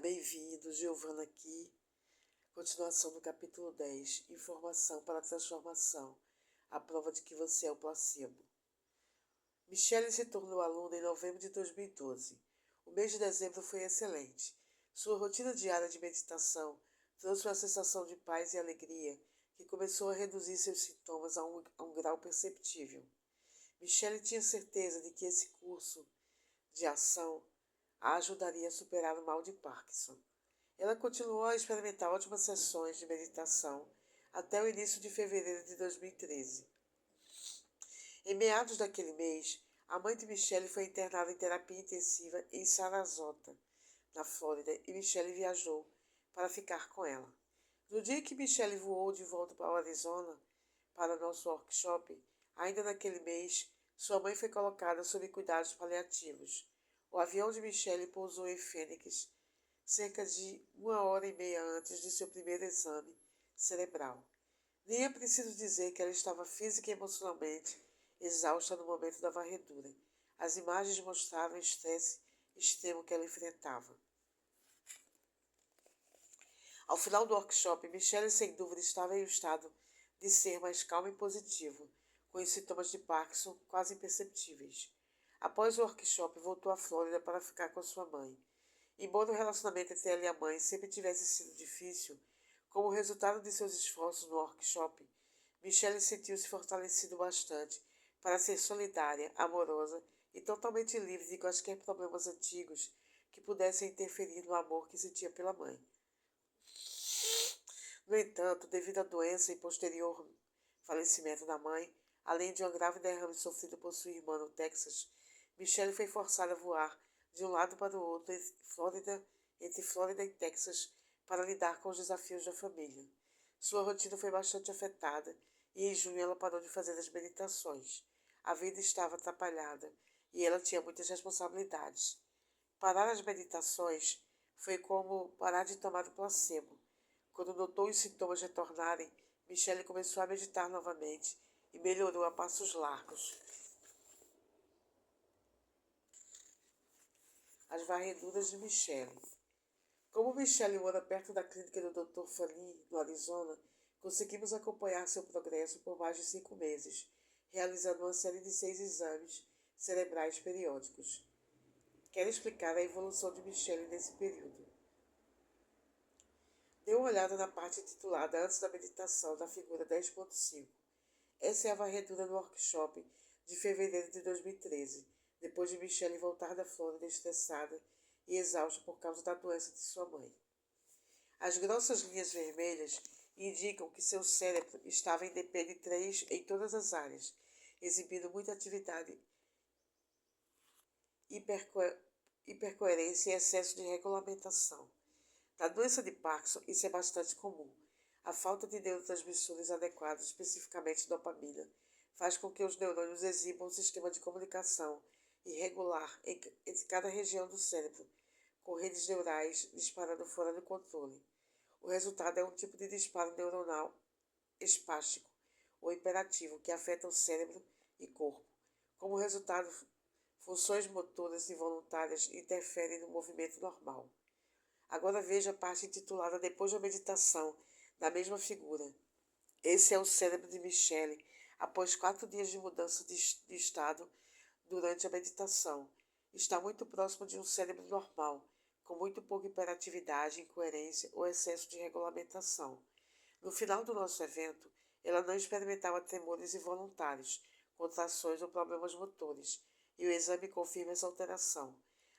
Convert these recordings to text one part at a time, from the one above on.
Bem-vindo, Giovana aqui. Continuação do capítulo 10, Informação para a Transformação, a prova de que você é o placebo. Michele se tornou aluna em novembro de 2012. O mês de dezembro foi excelente. Sua rotina diária de meditação trouxe uma sensação de paz e alegria que começou a reduzir seus sintomas a um grau perceptível. Michele tinha certeza de que esse curso de ação a ajudaria a superar o mal de Parkinson. Ela continuou a experimentar ótimas sessões de meditação até o início de fevereiro de 2013. Em meados daquele mês, a mãe de Michele foi internada em terapia intensiva em Sarasota, na Flórida, e Michele viajou para ficar com ela. No dia que Michele voou de volta para o Arizona, para nosso workshop, ainda naquele mês, sua mãe foi colocada sob cuidados paliativos. O avião de Michele pousou em Phoenix cerca de 1 hora e meia antes de seu primeiro exame cerebral. Nem é preciso dizer que ela estava física e emocionalmente exausta no momento da varredura. As imagens mostravam o estresse extremo que ela enfrentava. Ao final do workshop, Michele sem dúvida estava em um estado de ser mais calmo e positivo, com os sintomas de Parkinson quase imperceptíveis. Após o workshop, voltou à Flórida para ficar com sua mãe. Embora o relacionamento entre ela e a mãe sempre tivesse sido difícil, como resultado de seus esforços no workshop, Michele sentiu-se fortalecido bastante para ser solidária, amorosa e totalmente livre de quaisquer problemas antigos que pudessem interferir no amor que sentia pela mãe. No entanto, devido à doença e posterior falecimento da mãe, além de um grave derrame sofrido por sua irmã no Texas, Michele foi forçada a voar de um lado para o outro entre Flórida e Texas para lidar com os desafios da família. Sua rotina foi bastante afetada e em junho ela parou de fazer as meditações. A vida estava atrapalhada e ela tinha muitas responsabilidades. Parar as meditações foi como parar de tomar o placebo. Quando notou os sintomas retornarem, Michele começou a meditar novamente e melhorou a passos largos. As varreduras de Michele. Como Michele mora perto da clínica do Dr. Fanny, no Arizona, conseguimos acompanhar seu progresso por mais de 5 meses, realizando uma série de 6 exames cerebrais periódicos. Quero explicar a evolução de Michele nesse período. Dê uma olhada na parte intitulada Antes da Meditação, da figura 10.5. Essa é a varredura do workshop de fevereiro de 2013, depois de Michele voltar da Flórida estressada e exausta por causa da doença de sua mãe. As grossas linhas vermelhas indicam que seu cérebro estava em DPN3 em todas as áreas, exibindo muita atividade, hipercoerência e excesso de regulamentação. Na doença de Parkinson, isso é bastante comum. A falta de neurotransmissores adequados, especificamente dopamina, faz com que os neurônios exibam um sistema de comunicação irregular entre cada região do cérebro, com redes neurais disparando fora do controle. O resultado é um tipo de disparo neuronal espástico ou hiperativo que afeta o cérebro e corpo. Como resultado, funções motoras involuntárias interferem no movimento normal. Agora veja a parte intitulada Depois da Meditação, da mesma figura. Esse é o cérebro de Michele após 4 dias de mudança de estado durante a meditação. Está muito próximo de um cérebro normal, com muito pouca hiperatividade, incoerência ou excesso de regulamentação. No final do nosso evento, ela não experimentava tremores involuntários, contrações ou problemas motores, e o exame confirma essa alteração.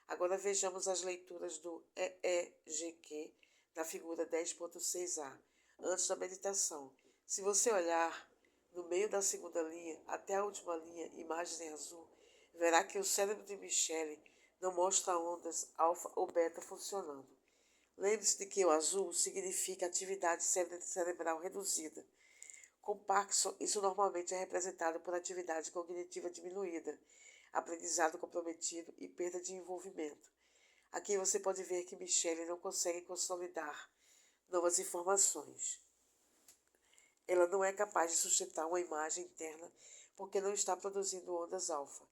Agora vejamos as leituras do EEGQ da figura 10.6a, antes da meditação. Se você olhar no meio da segunda linha até a última linha, imagens em azul, verá que o cérebro de Michele não mostra ondas alfa ou beta funcionando. Lembre-se de que o azul significa atividade cerebral reduzida. Com Parkinson, isso normalmente é representado por atividade cognitiva diminuída, aprendizado comprometido e perda de envolvimento. Aqui você pode ver que Michele não consegue consolidar novas informações. Ela não é capaz de sustentar uma imagem interna porque não está produzindo ondas alfa.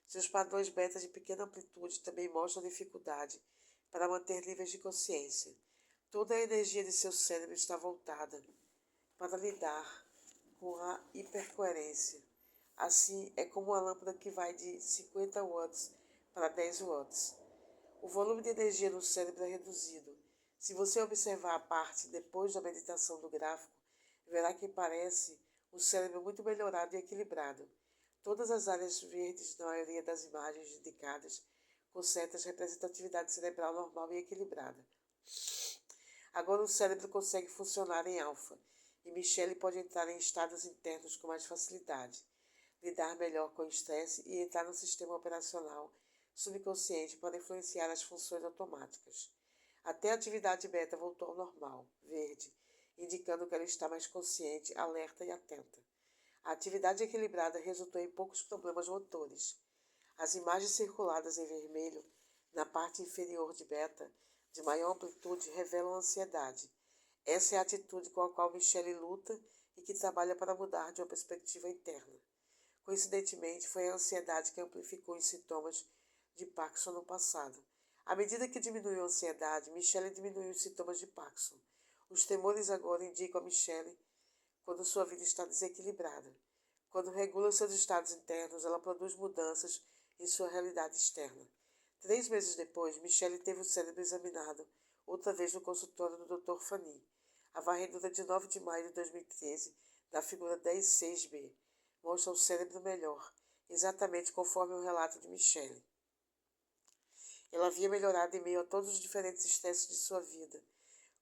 Seus padrões beta de pequena amplitude também mostram dificuldade para manter níveis de consciência. Toda a energia de seu cérebro está voltada para lidar com a hipercoerência. Assim, é como uma lâmpada que vai de 50 watts para 10 watts. O volume de energia no cérebro é reduzido. Se você observar a parte depois da meditação do gráfico, verá que parece um cérebro muito melhorado e equilibrado. Todas as áreas verdes na maioria das imagens indicadas com certas representatividade cerebral normal e equilibrada. Agora o cérebro consegue funcionar em alfa e Michelle pode entrar em estados internos com mais facilidade, lidar melhor com o estresse e entrar no sistema operacional subconsciente para influenciar as funções automáticas. Até a atividade beta voltou ao normal, verde, indicando que ela está mais consciente, alerta e atenta. A atividade equilibrada resultou em poucos problemas motores. As imagens circuladas em vermelho na parte inferior de beta, de maior amplitude, revelam ansiedade. Essa é a atitude com a qual Michelle luta e que trabalha para mudar de uma perspectiva interna. Coincidentemente, foi a ansiedade que amplificou os sintomas de Parkinson no passado. À medida que diminuiu a ansiedade, Michelle diminuiu os sintomas de Parkinson. Os temores agora indicam a Michelle quando sua vida está desequilibrada. Quando regula seus estados internos, ela produz mudanças em sua realidade externa. 3 meses depois, Michelle teve o cérebro examinado, outra vez no consultório do Dr. Fanny. A varredura de 9 de maio de 2013, da figura 10.6b, mostra o cérebro melhor, exatamente conforme o relato de Michelle. Ela havia melhorado em meio a todos os diferentes estresses de sua vida.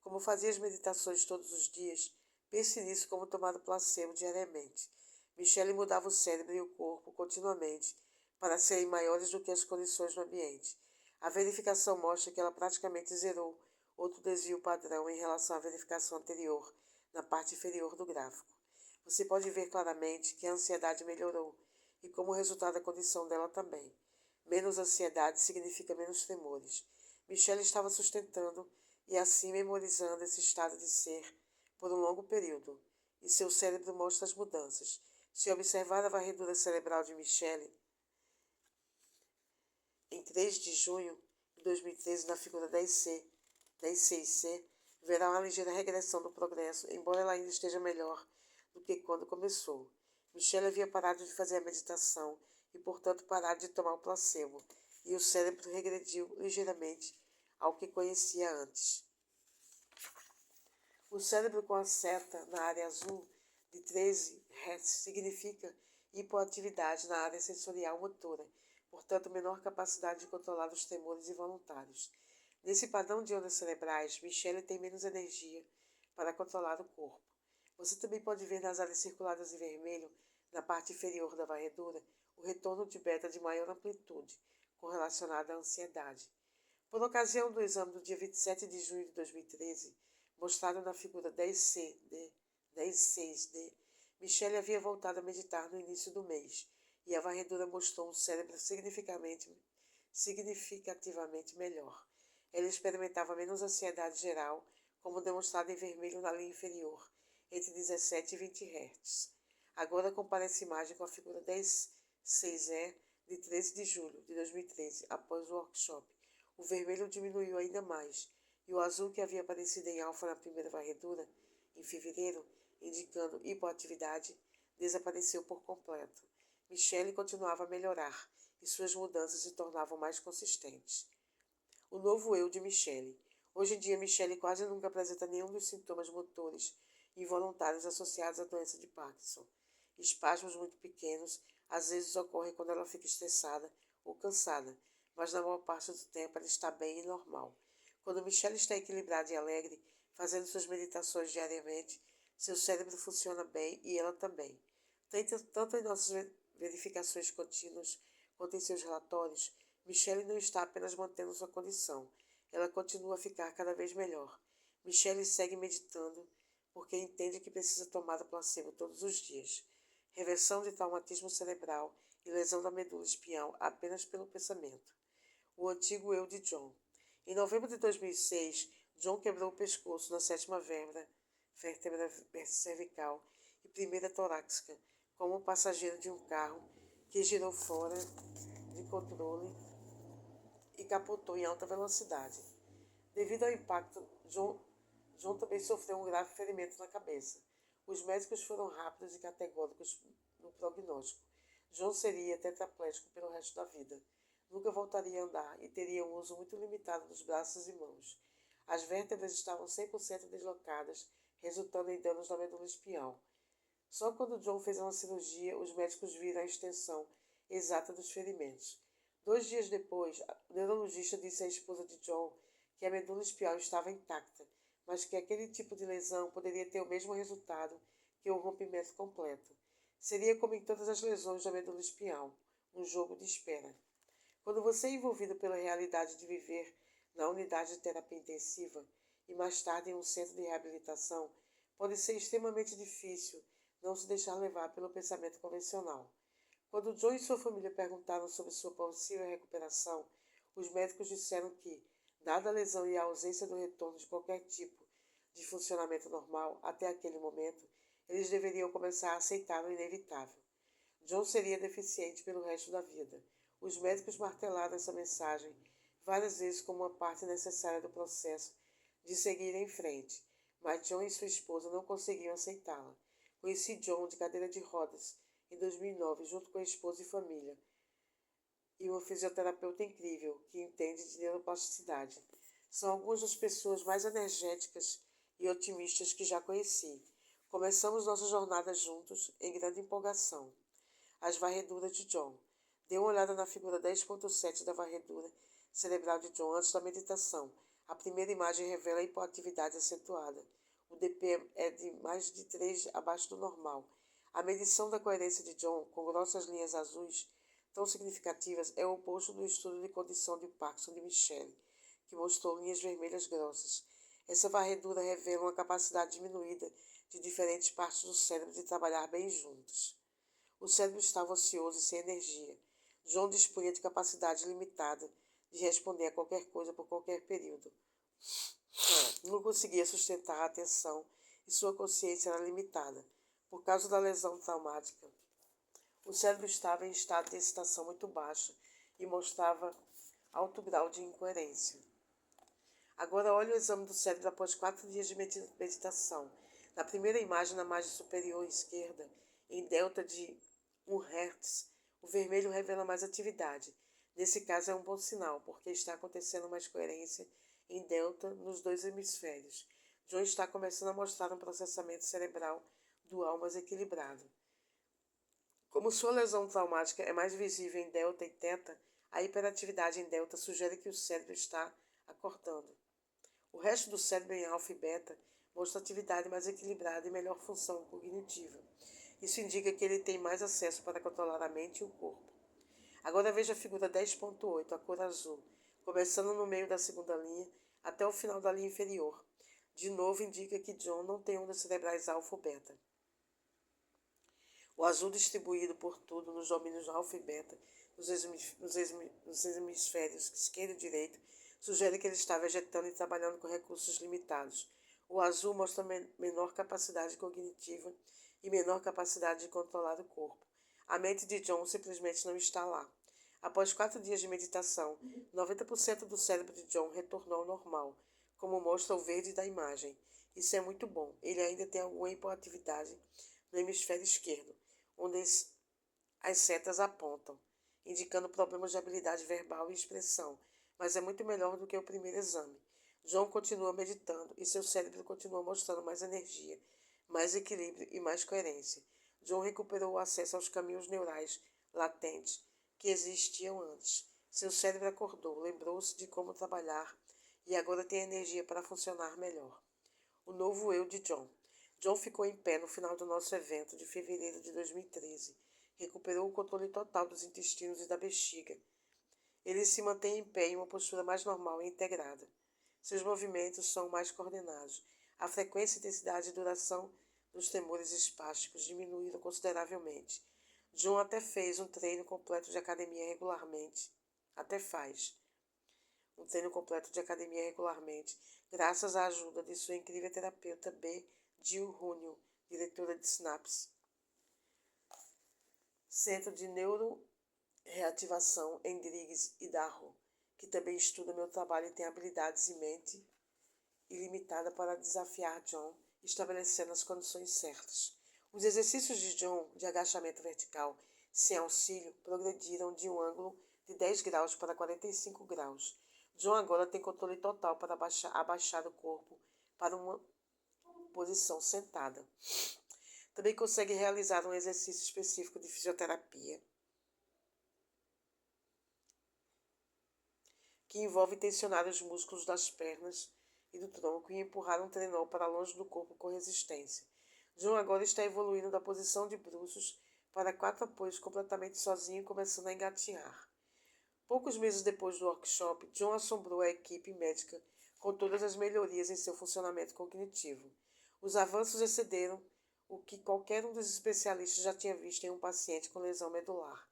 Como fazia as meditações todos os dias, pense nisso como tomar o placebo diariamente. Michelle mudava o cérebro e o corpo continuamente para serem maiores do que as condições no ambiente. A verificação mostra que ela praticamente zerou outro desvio padrão em relação à verificação anterior, na parte inferior do gráfico. Você pode ver claramente que a ansiedade melhorou e, como resultado, a condição dela também. Menos ansiedade significa menos temores. Michelle estava sustentando e assim memorizando esse estado de ser por um longo período, e seu cérebro mostra as mudanças. Se observar a varredura cerebral de Michelle, em 3 de junho de 2013, na figura 10.6c, verá uma ligeira regressão do progresso, embora ela ainda esteja melhor do que quando começou. Michelle havia parado de fazer a meditação e, portanto, parado de tomar o placebo, e o cérebro regrediu ligeiramente ao que conhecia antes. O cérebro com a seta na área azul de 13 Hz significa hipoatividade na área sensorial motora, portanto, menor capacidade de controlar os temores involuntários. Nesse padrão de ondas cerebrais, Michelle tem menos energia para controlar o corpo. Você também pode ver nas áreas circuladas em vermelho, na parte inferior da varredura, o retorno de beta de maior amplitude, correlacionado à ansiedade. Por ocasião do exame do dia 27 de junho de 2013, mostrado na figura 10.6d, Michelle havia voltado a meditar no início do mês, e a varredura mostrou um cérebro significativamente melhor. Ela experimentava menos ansiedade geral, como demonstrado em vermelho na linha inferior, entre 17 e 20 Hz. Agora compare essa imagem com a figura 10.6e de 13 de julho de 2013, após o workshop. O vermelho diminuiu ainda mais, e o azul que havia aparecido em alfa na primeira varredura, em fevereiro, indicando hipoatividade, desapareceu por completo. Michelle continuava a melhorar, e suas mudanças se tornavam mais consistentes. O novo eu de Michelle. Hoje em dia, Michelle quase nunca apresenta nenhum dos sintomas motores involuntários associados à doença de Parkinson. Espasmos muito pequenos às vezes ocorrem quando ela fica estressada ou cansada, mas na maior parte do tempo ela está bem e normal. Quando Michelle está equilibrada e alegre, fazendo suas meditações diariamente, seu cérebro funciona bem e ela também. Tanto em nossas verificações contínuas quanto em seus relatórios, Michelle não está apenas mantendo sua condição, ela continua a ficar cada vez melhor. Michelle segue meditando porque entende que precisa tomar o placebo todos os dias. Reversão de traumatismo cerebral e lesão da medula espinhal apenas pelo pensamento. O antigo eu de John. Em novembro de 2006, John quebrou o pescoço na 7ª vértebra cervical e primeira torácica, como passageiro de um carro que girou fora de controle e capotou em alta velocidade. Devido ao impacto, John também sofreu um grave ferimento na cabeça. Os médicos foram rápidos e categóricos no prognóstico. John seria tetraplégico pelo resto da vida. Nunca voltaria a andar e teria um uso muito limitado dos braços e mãos. As vértebras estavam 100% deslocadas, resultando em danos na medula espinhal. Só quando John fez uma cirurgia, os médicos viram a extensão exata dos ferimentos. 2 dias depois, o neurologista disse à esposa de John que a medula espinhal estava intacta, mas que aquele tipo de lesão poderia ter o mesmo resultado que o rompimento completo. Seria como em todas as lesões da medula espinhal, um jogo de espera. Quando você é envolvido pela realidade de viver na unidade de terapia intensiva e mais tarde em um centro de reabilitação, pode ser extremamente difícil não se deixar levar pelo pensamento convencional. Quando John e sua família perguntaram sobre sua possível recuperação, os médicos disseram que, dada a lesão e a ausência do retorno de qualquer tipo de funcionamento normal até aquele momento, eles deveriam começar a aceitar o inevitável. John seria deficiente pelo resto da vida. Os médicos martelaram essa mensagem várias vezes como uma parte necessária do processo de seguir em frente, mas John e sua esposa não conseguiam aceitá-la. Conheci John de cadeira de rodas em 2009, junto com a esposa e família, e uma fisioterapeuta incrível que entende de neuroplasticidade. São algumas das pessoas mais energéticas e otimistas que já conheci. Começamos nossa jornada juntos em grande empolgação. As varreduras de John. Dê uma olhada na figura 10.7 da varredura cerebral de John antes da meditação. A primeira imagem revela a hipoatividade acentuada. O DP é de mais de 3 abaixo do normal. A medição da coerência de John, com grossas linhas azuis tão significativas, é o oposto do estudo de condição de Parkinson de Michelle, que mostrou linhas vermelhas grossas. Essa varredura revela uma capacidade diminuída de diferentes partes do cérebro de trabalhar bem juntas. O cérebro estava ocioso e sem energia. John dispunha de capacidade limitada de responder a qualquer coisa por qualquer período. Não conseguia sustentar a atenção e sua consciência era limitada. Por causa da lesão traumática, o cérebro estava em estado de excitação muito baixo e mostrava alto grau de incoerência. Agora olhe o exame do cérebro após 4 dias de meditação. Na primeira imagem, na margem superior esquerda, em delta de 1 Hz, o vermelho revela mais atividade. Nesse caso é um bom sinal, porque está acontecendo mais coerência em delta nos 2 hemisférios. John está começando a mostrar um processamento cerebral dual mais equilibrado. Como sua lesão traumática é mais visível em delta e teta, a hiperatividade em delta sugere que o cérebro está acordando. O resto do cérebro em alfa e beta mostra atividade mais equilibrada e melhor função cognitiva. Isso indica que ele tem mais acesso para controlar a mente e o corpo. Agora veja a figura 10.8, a cor azul, começando no meio da segunda linha até o final da linha inferior. De novo indica que John não tem ondas cerebrais alfa ou beta. O azul distribuído por tudo nos domínios alfa e beta, nos hemisférios esquerdo e direito, sugere que ele está vegetando e trabalhando com recursos limitados. O azul mostra menor capacidade cognitiva e menor capacidade de controlar o corpo. A mente de John simplesmente não está lá. Após 4 dias de meditação, 90% do cérebro de John retornou ao normal, como mostra o verde da imagem. Isso é muito bom. Ele ainda tem alguma hipoatividade no hemisfério esquerdo, onde as setas apontam, indicando problemas de habilidade verbal e expressão, mas é muito melhor do que o primeiro exame. John continua meditando e seu cérebro continua mostrando mais energia, mais equilíbrio e mais coerência. John recuperou o acesso aos caminhos neurais latentes que existiam antes. Seu cérebro acordou, lembrou-se de como trabalhar e agora tem energia para funcionar melhor. O novo eu de John. John ficou em pé no final do nosso evento de fevereiro de 2013. Recuperou o controle total dos intestinos e da bexiga. Ele se mantém em pé em uma postura mais normal e integrada. Seus movimentos são mais coordenados. A frequência, intensidade e duração dos tremores espásticos diminuíram consideravelmente. John até fez um treino completo de academia regularmente. Graças à ajuda de sua incrível terapeuta B. Jill Runyon, diretora de Synapse, Centro de Neuroreativação em Driggs, Idaho, que também estuda meu trabalho e tem habilidades e mente ilimitada para desafiar John, estabelecendo as condições certas. Os exercícios de John de agachamento vertical sem auxílio progrediram de um ângulo de 10 graus para 45 graus. John agora tem controle total para abaixar o corpo para uma posição sentada. Também consegue realizar um exercício específico de fisioterapia, que envolve tensionar os músculos das pernas e do tronco e empurrar um trenó para longe do corpo com resistência. John agora está evoluindo da posição de bruços para 4 apoios completamente sozinho e começando a engatinhar. Poucos meses depois do workshop, John assombrou a equipe médica com todas as melhorias em seu funcionamento cognitivo. Os avanços excederam o que qualquer um dos especialistas já tinha visto em um paciente com lesão medular.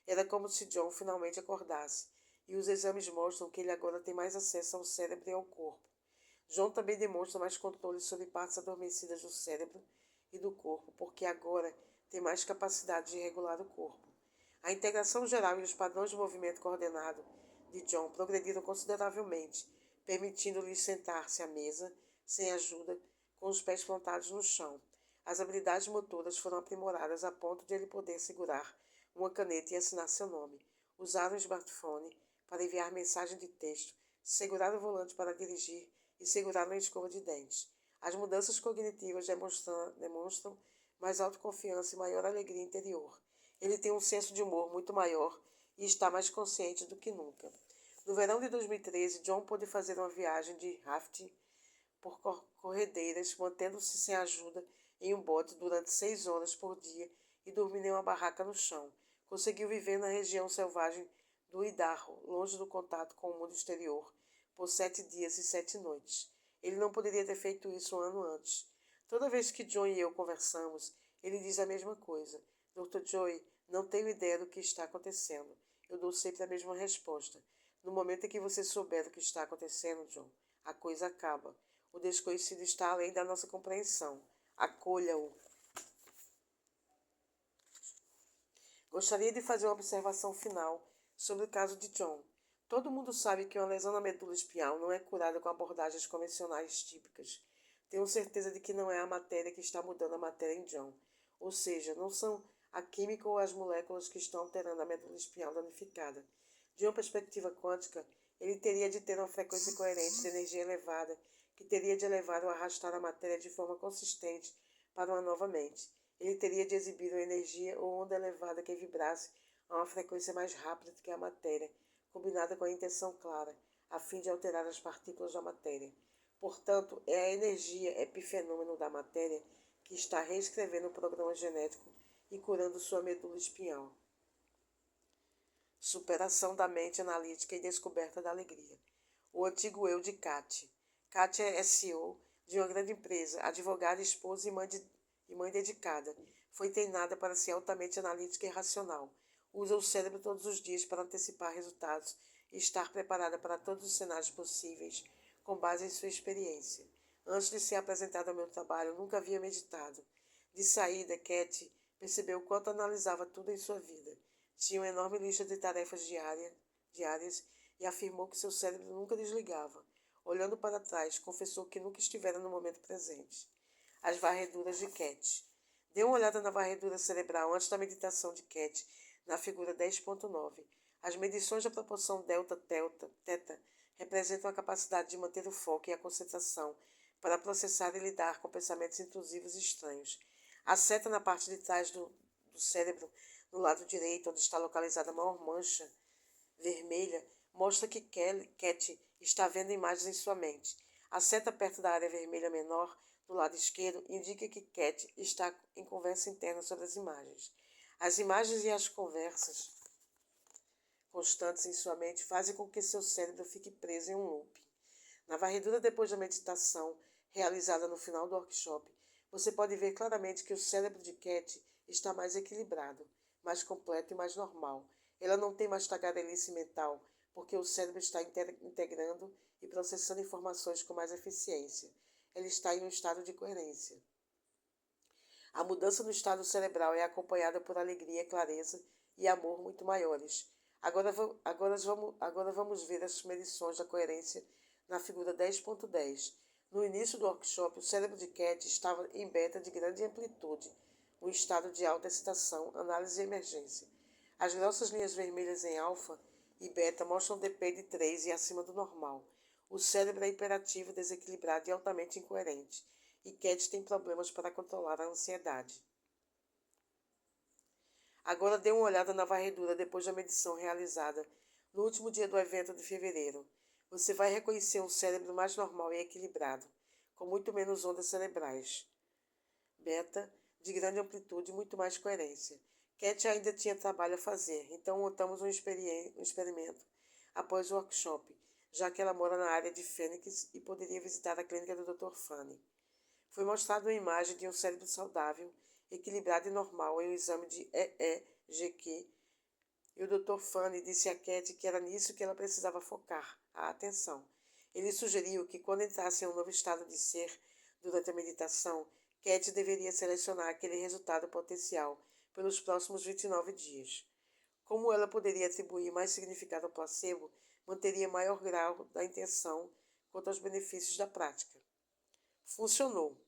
Era como se John finalmente acordasse, e os exames mostram que ele agora tem mais acesso ao cérebro e ao corpo. John também demonstra mais controle sobre partes adormecidas do cérebro e do corpo, porque agora tem mais capacidade de regular o corpo. A integração geral e os padrões de movimento coordenado de John progrediram consideravelmente, permitindo-lhe sentar-se à mesa, sem ajuda, com os pés plantados no chão. As habilidades motoras foram aprimoradas a ponto de ele poder segurar uma caneta e assinar seu nome, usar um smartphone para enviar mensagem de texto, segurar o volante para dirigir e segurar uma escova de dentes. As mudanças cognitivas demonstram mais autoconfiança e maior alegria interior. Ele tem um senso de humor muito maior e está mais consciente do que nunca. No verão de 2013, John pôde fazer uma viagem de rafting por corredeiras, mantendo-se sem ajuda em um bote durante 6 horas por dia e dormindo em uma barraca no chão. Conseguiu viver na região selvagem do Idaho, longe do contato com o mundo exterior, por 7 dias e 7 noites. Ele não poderia ter feito isso um ano antes. Toda vez que John e eu conversamos, ele diz a mesma coisa. Dr. Joy, não tenho ideia do que está acontecendo. Eu dou sempre a mesma resposta. No momento em que você souber o que está acontecendo, John, a coisa acaba. O desconhecido está além da nossa compreensão. Acolha-o. Gostaria de fazer uma observação final sobre o caso de John. Todo mundo sabe que uma lesão na medula espinhal não é curada com abordagens convencionais típicas. Tenho certeza de que não é a matéria que está mudando a matéria em John. Ou seja, não são a química ou as moléculas que estão alterando a medula espinhal danificada. De uma perspectiva quântica, ele teria de ter uma frequência coerente de energia elevada, que teria de elevar ou arrastar a matéria de forma consistente para uma nova mente. Ele teria de exibir uma energia ou onda elevada que vibrasse a uma frequência mais rápida do que a matéria, combinada com a intenção clara, a fim de alterar as partículas da matéria. Portanto, é a energia epifenômeno da matéria que está reescrevendo o programa genético e curando sua medula espinhal. Superação da mente analítica e descoberta da alegria. O antigo eu de Katy. Katy é CEO de uma grande empresa, advogada, esposa e mãe dedicada. Foi treinada para ser altamente analítica e racional. Usa o cérebro todos os dias para antecipar resultados e estar preparada para todos os cenários possíveis, com base em sua experiência. Antes de ser apresentada ao meu trabalho, nunca havia meditado. De saída, Katy percebeu o quanto analisava tudo em sua vida. Tinha uma enorme lista de tarefas diárias e afirmou que seu cérebro nunca desligava. Olhando para trás, confessou que nunca estivera no momento presente. As varreduras de Katy. Dê uma olhada na varredura cerebral antes da meditação de Katy, na figura 10.9. As medições da proporção delta-teta representam a capacidade de manter o foco e a concentração para processar e lidar com pensamentos intrusivos e estranhos. A seta na parte de trás do cérebro, no lado direito, onde está localizada a maior mancha vermelha, mostra que Katy está vendo imagens em sua mente. A seta perto da área vermelha menor, do lado esquerdo, indica que Katy está em conversa interna sobre as imagens. As imagens e as conversas constantes em sua mente fazem com que seu cérebro fique preso em um loop. Na varredura depois da meditação, realizada no final do workshop, você pode ver claramente que o cérebro de Katy está mais equilibrado, mais completo e mais normal. Ela não tem mais tagarelice mental, porque o cérebro está integrando e processando informações com mais eficiência. Ela está em um estado de coerência. A mudança no estado cerebral é acompanhada por alegria, clareza e amor muito maiores. Agora vamos ver as medições da coerência na figura 10.10. No início do workshop, o cérebro de Cat estava em beta de grande amplitude, um estado de alta excitação, análise e emergência. As grossas linhas vermelhas em alfa e beta mostram DP de 3 e acima do normal. O cérebro é hiperativo, desequilibrado e altamente incoerente, e Cat tem problemas para controlar a ansiedade. Agora dê uma olhada na varredura depois da medição realizada no último dia do evento de fevereiro. Você vai reconhecer um cérebro mais normal e equilibrado, com muito menos ondas cerebrais. Beta, de grande amplitude e muito mais coerência. Cat ainda tinha trabalho a fazer, então montamos um experimento após o workshop, já que ela mora na área de Phoenix e poderia visitar a clínica do Dr. Fanny. Foi mostrada uma imagem de um cérebro saudável, equilibrado e normal em um exame de EEG, e o Dr. Fanny disse a Cat que era nisso que ela precisava focar a atenção. Ele sugeriu que quando entrasse em um novo estado de ser durante a meditação, Cat deveria selecionar aquele resultado potencial pelos próximos 29 dias. Como ela poderia atribuir mais significado ao placebo, manteria maior grau da intenção quanto aos benefícios da prática. Funcionou.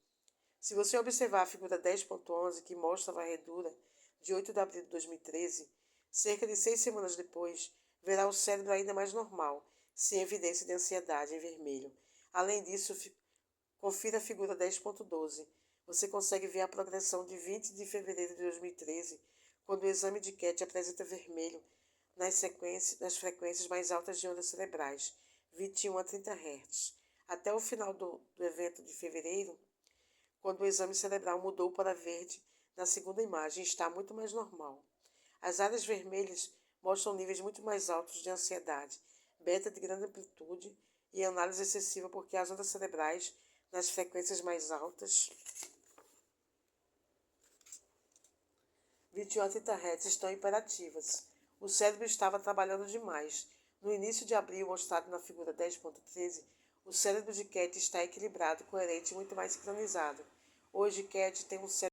Se você observar a figura 10.11, que mostra a varredura de 8 de abril de 2013, cerca de 6 semanas depois, verá o cérebro ainda mais normal, sem evidência de ansiedade em vermelho. Além disso, confira a figura 10.12. Você consegue ver a progressão de 20 de fevereiro de 2013, quando o exame de Cat apresenta vermelho nas frequências mais altas de ondas cerebrais, 21 a 30 Hz. Até o final do evento de fevereiro, quando o exame cerebral mudou para verde na segunda imagem, está muito mais normal. As áreas vermelhas mostram níveis muito mais altos de ansiedade, beta de grande amplitude e análise excessiva porque as ondas cerebrais nas frequências mais altas, 21 a 30 Hz, estão imperativas. O cérebro estava trabalhando demais. No início de abril, mostrado na figura 10.13, o cérebro de Cat está equilibrado, coerente e muito mais sincronizado. Hoje, Cat tem um cérebro